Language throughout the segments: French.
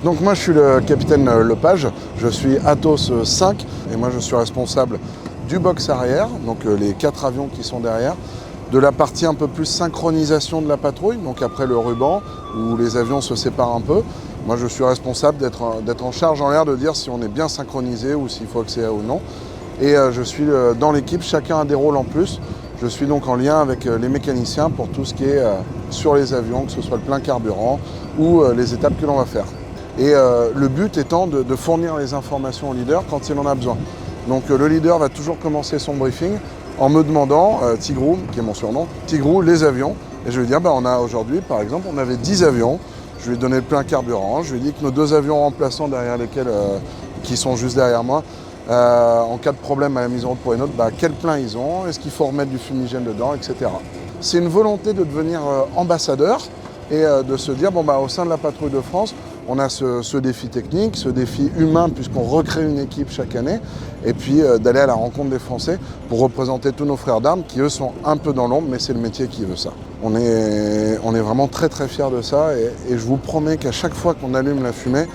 Donc moi je suis le capitaine Lepage, je suis Athos 5 et moi je suis responsable du box arrière, donc les 4 avions qui sont derrière, de la partie un peu plus synchronisation de la patrouille, donc après le ruban où les avions se séparent un peu. Moi je suis responsable d'être en charge en l'air, de dire si on est bien synchronisé ou s'il faut accélérer ou non. Et je suis dans l'équipe, chacun a des rôles en plus. Je suis donc en lien avec les mécaniciens pour tout ce qui est sur les avions, que ce soit le plein carburant ou les étapes que l'on va faire. Et le but étant de fournir les informations au leader quand il en a besoin. Donc le leader va toujours commencer son briefing en me demandant, Tigrou, qui est mon surnom, Tigrou, les avions. Et je lui dis, on a aujourd'hui, par exemple, on avait 10 avions. Je lui ai donné le plein carburant. Je lui ai dit que nos 2 avions remplaçants derrière lesquels, qui sont juste derrière moi, en cas de problème à la mise en route pour une autre, quel plein ils ont, est-ce qu'il faut remettre du fumigène dedans, etc. C'est une volonté de devenir ambassadeur et de se dire, au sein de la Patrouille de France, on a ce défi technique, ce défi humain, puisqu'on recrée une équipe chaque année, et puis d'aller à la rencontre des Français pour représenter tous nos frères d'armes qui, eux, sont un peu dans l'ombre, mais c'est le métier qui veut ça. On est vraiment très très fiers de ça, et je vous promets qu'à chaque fois qu'on allume la fumée,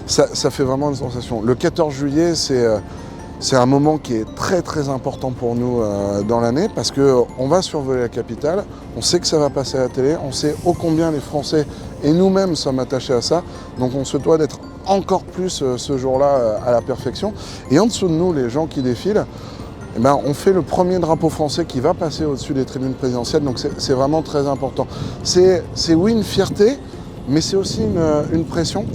ça fait vraiment une sensation. Le 14 juillet, c'est un moment qui est très très important pour nous dans l'année, parce qu'on va survoler la capitale, on sait que ça va passer à la télé, on sait ô combien les Français et nous-mêmes sommes attachés à ça, donc on se doit d'être encore plus ce jour-là à la perfection. Et en dessous de nous, les gens qui défilent, on fait le premier drapeau français qui va passer au-dessus des tribunes présidentielles, donc c'est vraiment très important. C'est oui une fierté, mais c'est aussi une pression.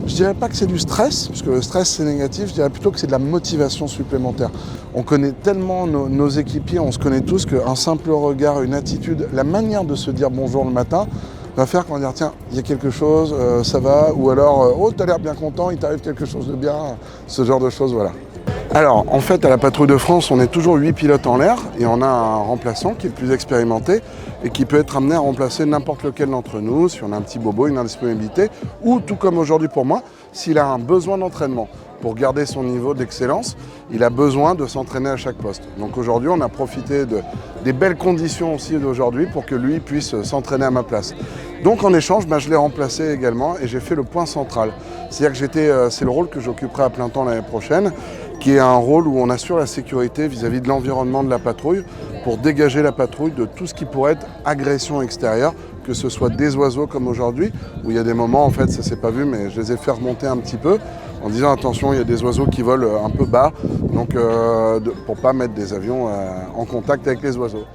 Je dirais pas que c'est du stress, puisque le stress c'est négatif, je dirais plutôt que c'est de la motivation supplémentaire. On connaît tellement nos équipiers, on se connaît tous, qu'un simple regard, une attitude, la manière de se dire bonjour le matin, va faire qu'on va dire tiens, il y a quelque chose, ça va, ou alors oh t'as l'air bien content, il t'arrive quelque chose de bien, ce genre de choses, voilà. Alors en fait à la Patrouille de France on est toujours 8 pilotes en l'air et on a un remplaçant qui est plus expérimenté et qui peut être amené à remplacer n'importe lequel d'entre nous si on a un petit bobo, une indisponibilité ou tout comme aujourd'hui pour moi, s'il a un besoin d'entraînement. Pour garder son niveau d'excellence, il a besoin de s'entraîner à chaque poste. Donc aujourd'hui, on a profité des belles conditions aussi d'aujourd'hui pour que lui puisse s'entraîner à ma place. Donc en échange, je l'ai remplacé également et j'ai fait le point central. C'est-à-dire que c'est le rôle que j'occuperai à plein temps l'année prochaine, qui est un rôle où on assure la sécurité vis-à-vis de l'environnement de la patrouille pour dégager la patrouille de tout ce qui pourrait être agression extérieure, que ce soit des oiseaux comme aujourd'hui, où il y a des moments, en fait, ça ne s'est pas vu, mais je les ai fait remonter un petit peu, en disant attention, il y a des oiseaux qui volent un peu bas, donc pour ne pas mettre des avions en contact avec les oiseaux.